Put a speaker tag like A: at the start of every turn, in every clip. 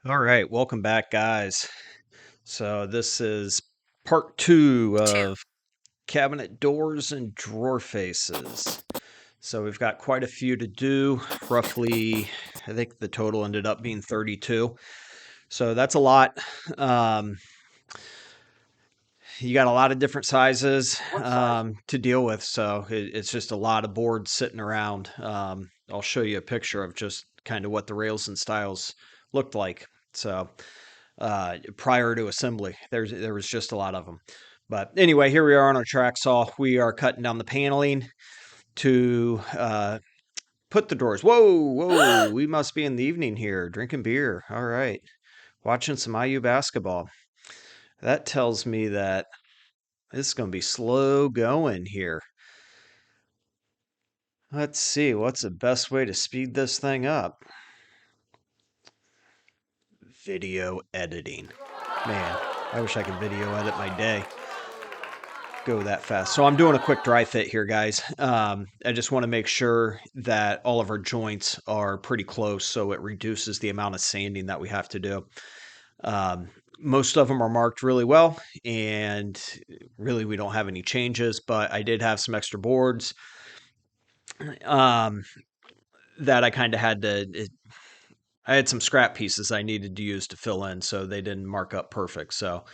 A: All right, welcome back, guys. So this is part two
B: Two.
A: of cabinet doors and drawer faces. So we've got quite a few to do. Roughly, I think the total ended up being 32. So that's a lot. Um, you got a lot of different sizes
B: What size?
A: to deal with. So it's just a lot of boards sitting around. I'll show you a picture of just kind of what the rails and styles looked like. So prior to assembly. There was just a lot of them. But anyway, here we are on our track saw. We are cutting down the paneling to put the drawers. Whoa, whoa! We must be in the evening here, drinking beer. All right, watching some IU basketball. That tells me that this is going to be slow going here. Let's see, what's the best way to speed this thing up? Video editing. Man, I wish I could video edit my day. Go that fast. So I'm doing a quick dry fit here, guys. I just want to make sure that all of our joints are pretty close so it reduces the amount of sanding that we have to do. Most of them are marked really well, and really we don't have any changes, but I did have some extra boards um, that I kind of had to. I had some scrap pieces I needed to use to fill in, so they didn't mark up perfect. So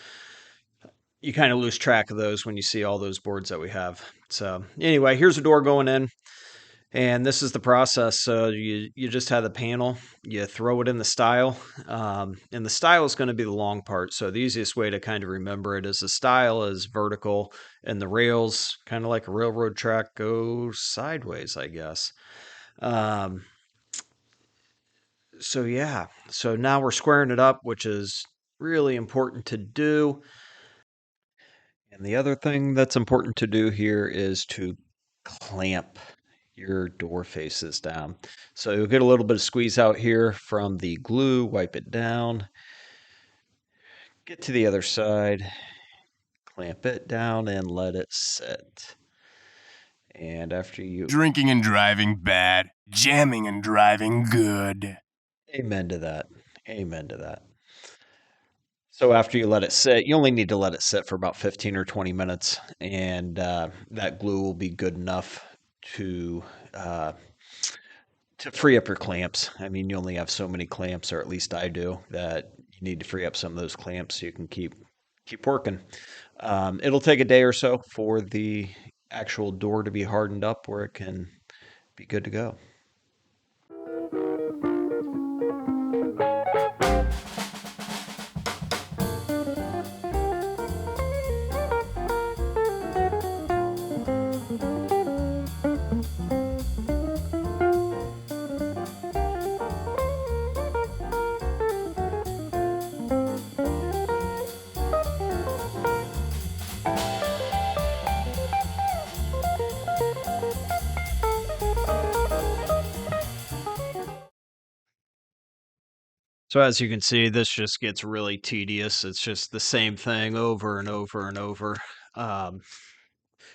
A: you kind of lose track of those when you see all those boards that we have. So anyway, here's a door going in, and this is the process. So you just have the panel, you throw it in the style, and the style is going to be the long part. So the easiest way to kind of remember it is the style is vertical, and the rails, kind of like a railroad track, go sideways, I guess. Um, so yeah, so now we're squaring it up, which is really important to do. And the other thing that's important to do here is to clamp your door faces down. So you'll get a little bit of squeeze out here from the glue, wipe it down, get to the other side, clamp it down, and let it sit. And after you,
B: Drinking and driving bad, jamming and driving good.
A: amen to that, amen to that. So after you let it sit, you only need to let it sit for about 15 or 20 minutes, and that glue will be good enough to uh, to free up your clamps. I mean, you only have so many clamps, or at least I do, that you need to free up some of those clamps so you can keep working. It'll take a day or so for the actual door to be hardened up where it can be good to go. So as you can see, this just gets really tedious. It's just the same thing over and over and over, um,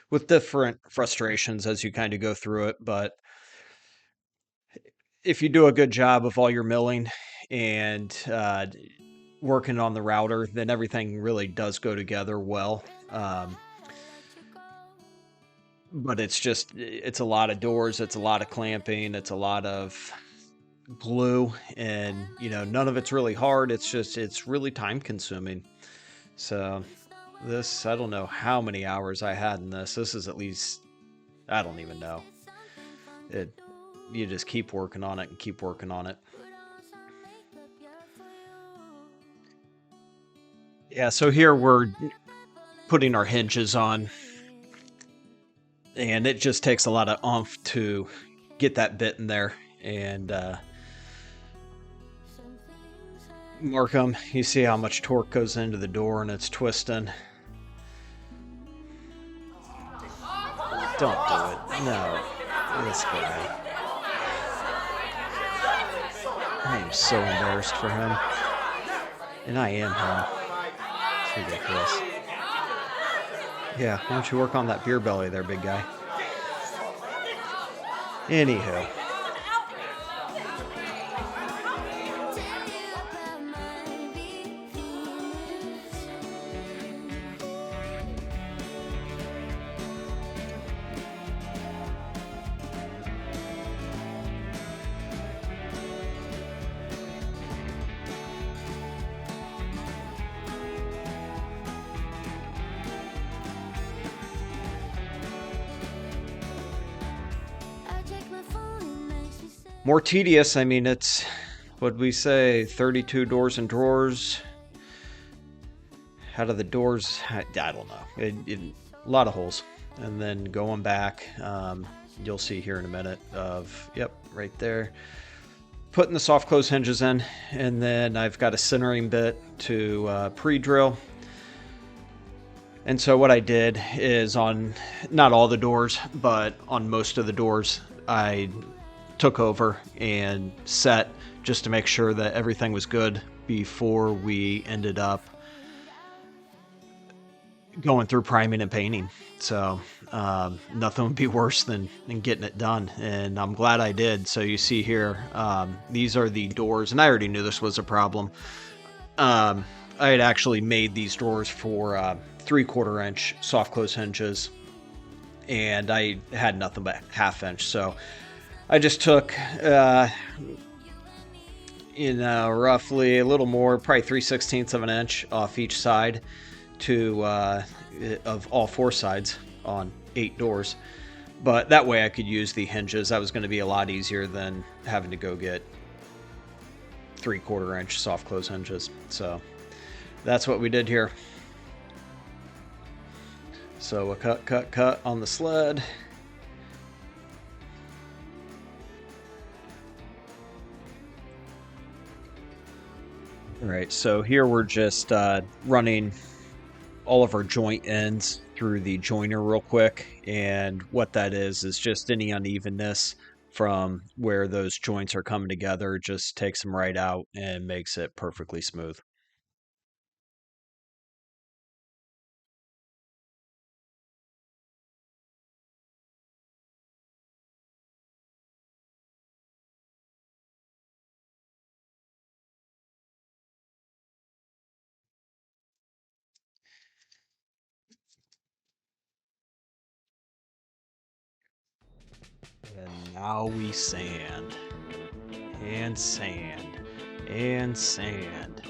A: with different frustrations as you kind of go through it. But if you do a good job of all your milling and working on the router, then everything really does go together well. But it's a lot of doors, it's a lot of clamping, it's a lot of glue, and none of it's really hard. It's really time consuming. So this, I don't know how many hours I had in this. This is at least, I don't even know. It You just keep working on it and keep working on it. Yeah, so here we're putting our hinges on, and it just takes a lot of oomph to get that bit in there and mark them. You see how much torque goes into the door, and it's twisting. Don't do it. No. This guy. I am so embarrassed for him. And I am him. It's ridiculous. Yeah, why don't you work on that beer belly there, big guy? Anywho. More tedious. I mean, it's what we say, 32 doors and drawers. How do the doors? I don't know. A lot of holes, and then going back. You'll see here in a minute. Yep, right there. Putting the soft close hinges in, and then I've got a centering bit to pre-drill. And so what I did is on not all the doors, but on most of the doors, I took over and set just to make sure that everything was good before we ended up going through priming and painting. So nothing would be worse than getting it done, and I'm glad I did. So you see here, these are the doors, and I already knew this was a problem. I had actually made these doors for 3/4 inch soft close hinges, and I had nothing but 1/2 inch. So I just took roughly a little more, probably 3/16 of an inch off each side to of all 4 sides on 8 doors. But that way I could use the hinges. That was going to be a lot easier than having to go get 3/4 inch soft close hinges. So that's what we did here. So a cut on the sled. All right, so here we're just running all of our joint ends through the joiner real quick, and what that is just any unevenness from where those joints are coming together. Just takes them right out and makes it perfectly smooth. And now we sand and sand and sand.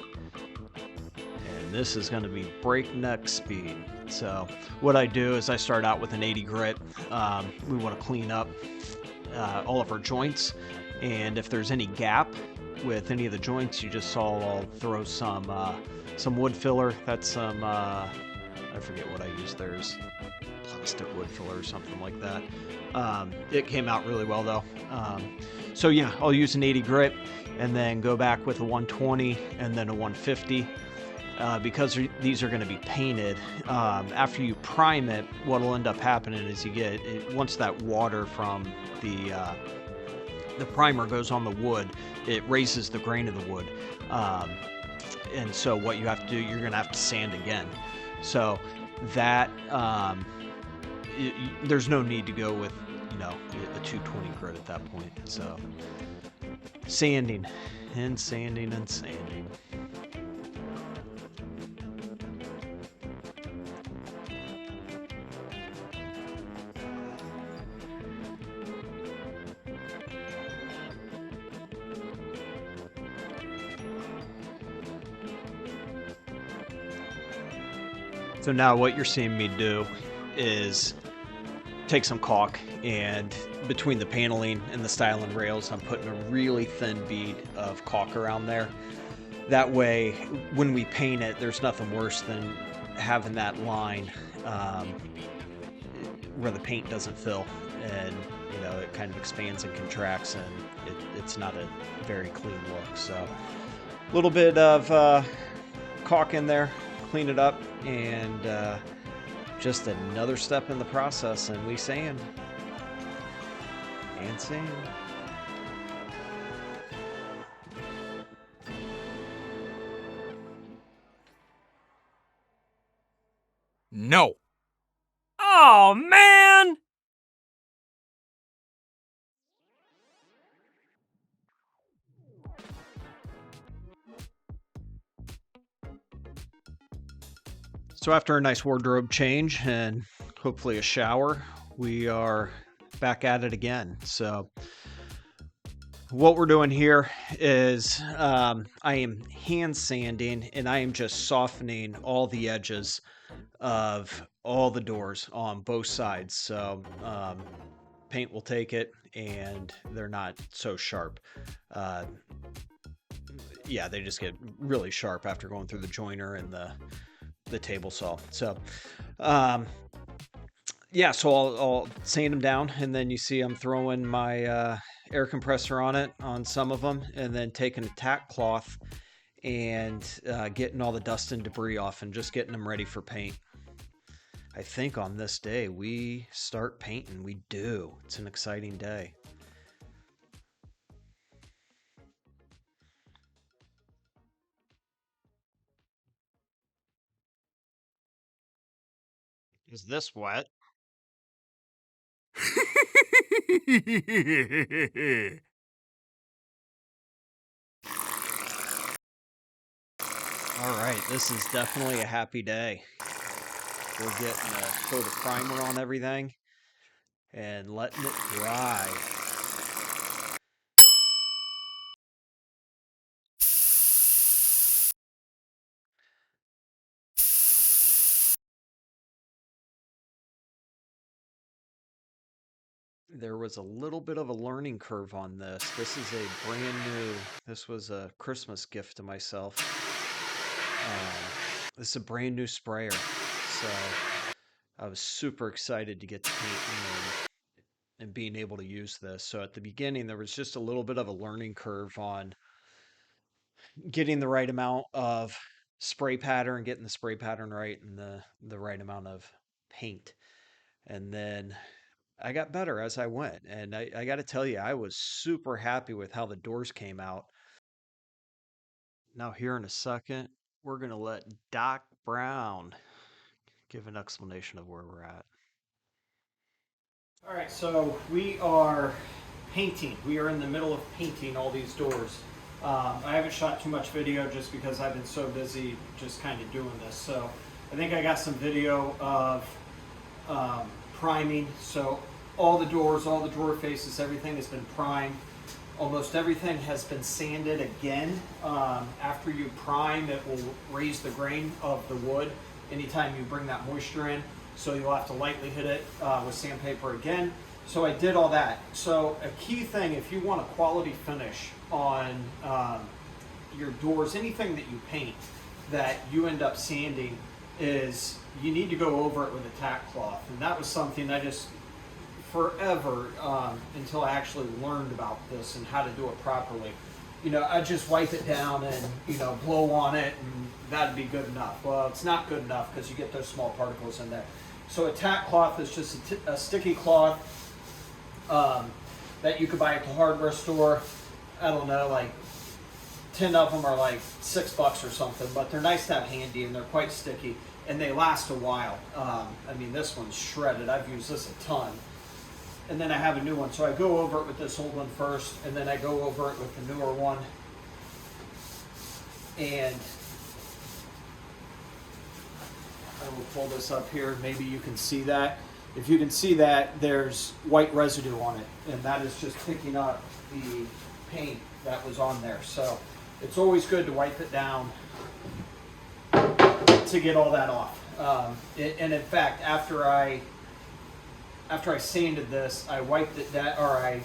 A: And this is going to be breakneck speed. So what I do is I start out with an 80 grit. We want to clean up all of our joints, and if there's any gap with any of the joints, you just saw I'll throw some wood filler. That's some I forget what I used. There's plastic wood filler or something like that. It came out really well though. So yeah, I'll use an 80 grit and then go back with a 120 and then a 150. Because these are going to be painted, after you prime it, what will end up happening is you get once that water from the primer goes on the wood, it raises the grain of the wood, and so what you have to do, you're going to have to sand again. So that there's no need to go with a 220 grit at that point. So sanding and sanding and sanding. So now what you're seeing me do is take some caulk, and between the paneling and the styling rails, I'm putting a really thin bead of caulk around there. That way, when we paint it, there's nothing worse than having that line where the paint doesn't fill, and it kind of expands and contracts, and it's not a very clean look. So a little bit of caulk in there, clean it up, and just another step in the process, and we sand and sand.
B: No. Oh, man!
A: So after a nice wardrobe change and hopefully a shower, we are back at it again. So what we're doing here is I am hand sanding, and I am just softening all the edges of all the doors on both sides. So paint will take it, and they're not so sharp. Uh, yeah, they just get really sharp after going through the joiner and the table saw. So, um, yeah, so I'll sand them down, and then you see I'm throwing my air compressor on it on some of them, and then taking a tack cloth and getting all the dust and debris off, and just getting them ready for paint. I think on this day we start painting. We do. It's an exciting day. Is this wet? All right, this is definitely a happy day. We're getting a coat of primer on everything and letting it dry. There was a little bit of a learning curve on this. This is a brand new, this was a Christmas gift to myself. This is a brand new sprayer. So I was super excited to get to painting and being able to use this. So at the beginning, there was just a little bit of a learning curve on getting the right amount of spray pattern, getting the spray pattern right, and the right amount of paint. And then I got better as I went. And I got to tell you, I was super happy with how the doors came out. Now, here in a second, we're going to let Doc Brown give an explanation of where we're at. All right, so we are painting. We are in the middle of painting all these doors. I haven't shot too much video just because I've been so busy just kind of doing this. So I think I got some video of priming. So all the doors, all the drawer faces, everything has been primed. Almost everything has been sanded again. After you prime, it will raise the grain of the wood anytime you bring that moisture in. So you'll have to lightly hit it with sandpaper again. So I did all that. So a key thing, if you want a quality finish on your doors, anything that you paint that you end up sanding, is you need to go over it with a tack cloth. And that was something I just forever until I actually learned about this and how to do it properly. You know, I just wipe it down and, you know, blow on it and that'd be good enough. Well, it's not good enough because you get those small particles in there. So a tack cloth is just a sticky cloth that you could buy at the hardware store. I don't know, like 10 of them are like $6 or something, but they're nice to have handy and they're quite sticky and they last a while. I mean, this one's shredded. I've used this a ton. And then I have a new one. So I go over it with this old one first, and then I go over it with the newer one. And I will pull this up here. Maybe you can see that. If you can see that, there's white residue on it, and that is just picking up the paint that was on there. So it's always good to wipe it down to get all that off. And in fact, after I sanded this, I wiped it down, or I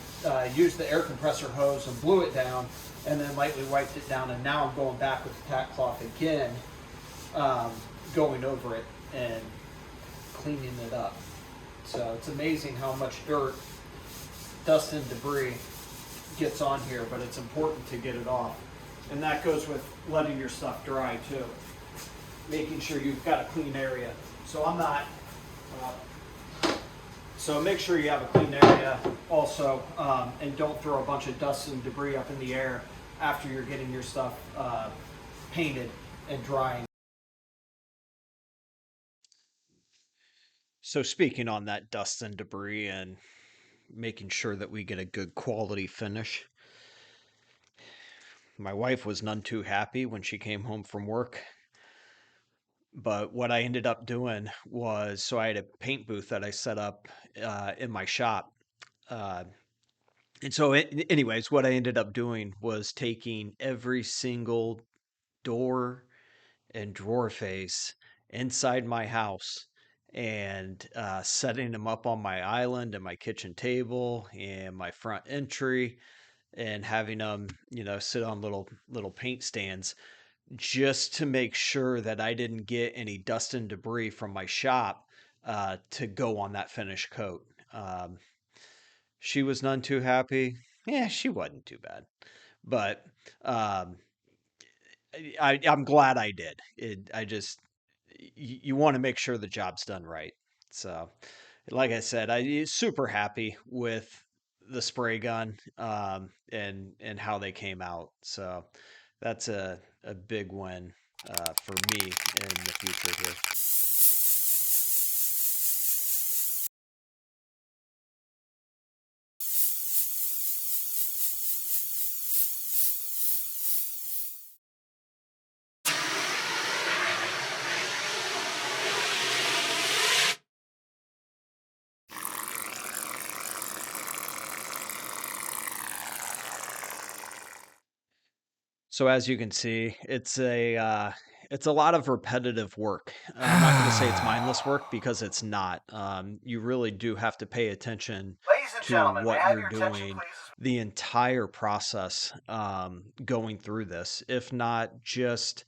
A: used the air compressor hose and blew it down, and then lightly wiped it down. And now I'm going back with the tack cloth again, going over it and cleaning it up. So it's amazing how much dirt, dust, and debris gets on here, but it's important to get it off. And that goes with letting your stuff dry too, making sure you've got a clean area. So I'm not. So make sure you have a clean area also, and don't throw a bunch of dust and debris up in the air after you're getting your stuff painted and drying. So speaking on that dust and debris and making sure that we get a good quality finish, my wife was none too happy when she came home from work. But what I ended up doing was, so I had a paint booth that I set up in my shop. Uh, And so, anyways, what I ended up doing was taking every single door and drawer face inside my house and setting them up on my island and my kitchen table and my front entry, and having them, sit on little paint stands just to make sure that I didn't get any dust and debris from my shop to go on that finished coat. Um, she was none too happy. Yeah, she wasn't too bad, but um, I'm glad I did. I just you want to make sure the job's done right. So, like I said, I super happy with the spray gun and how they came out. So that's a big win for me in the future here. So as you can see, it's a lot of repetitive work. I'm not going to say it's mindless work because it's not. You really do have to pay attention
C: Ladies and
A: to
C: gentlemen, may
A: what
C: I have
A: you're
C: your attention,
A: doing
C: please?
A: the entire process going through this, if not just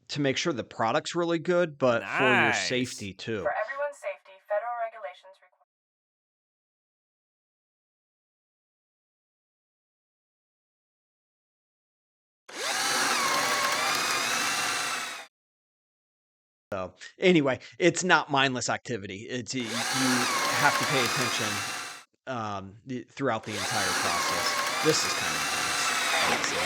A: to make sure the product's really good, but for your
B: Nice.
A: safety too.
C: For everyone's safety, federal regulations require.
A: So anyway, it's not mindless activity. You have to pay attention throughout the entire process. This is kind of mindless, honestly,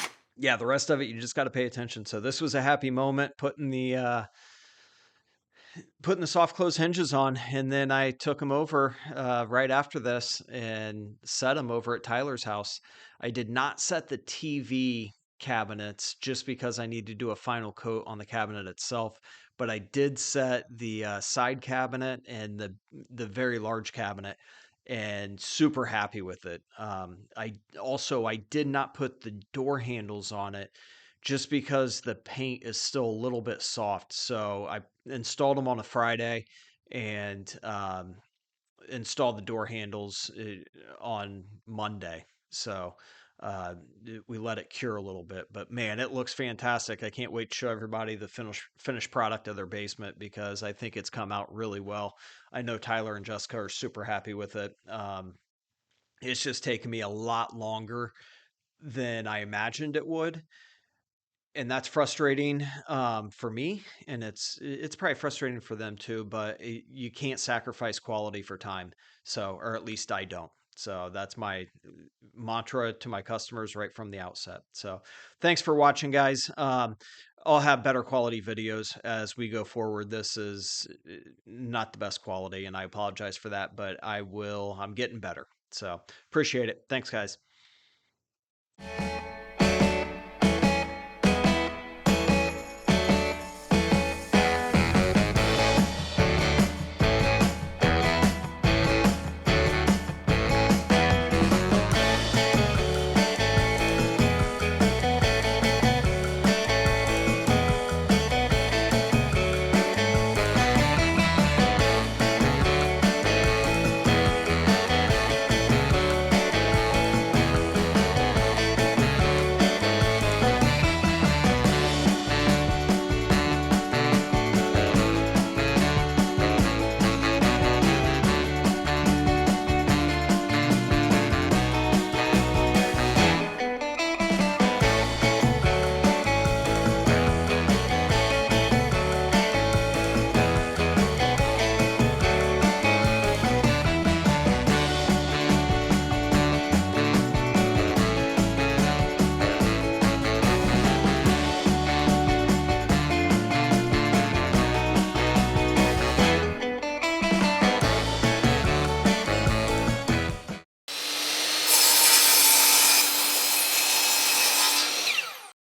A: but yeah, the rest of it you just got to pay attention. So this was a happy moment putting the soft close hinges on, and then I took them over right after this and set them over at Tyler's house. I did not set the TV cabinets just because I need to do a final coat on the cabinet itself, but I did set the side cabinet and the very large cabinet, and super happy with it. I did not put the door handles on it just because the paint is still a little bit soft. So I installed them on a Friday and installed the door handles on Monday. So uh, we let it cure a little bit, but man, it looks fantastic. I can't wait to show everybody the finished product of their basement because I think it's come out really well. I know Tyler and Jessica are super happy with it. It's just taken me a lot longer than I imagined it would, and that's frustrating for me, and it's probably frustrating for them too. But you can't sacrifice quality for time, so or at least I don't. So that's my mantra to my customers right from the outset. So thanks for watching, guys. I'll have better quality videos as we go forward. This is not the best quality, and I apologize for that, but I will. I'm getting better. So appreciate it. Thanks, guys.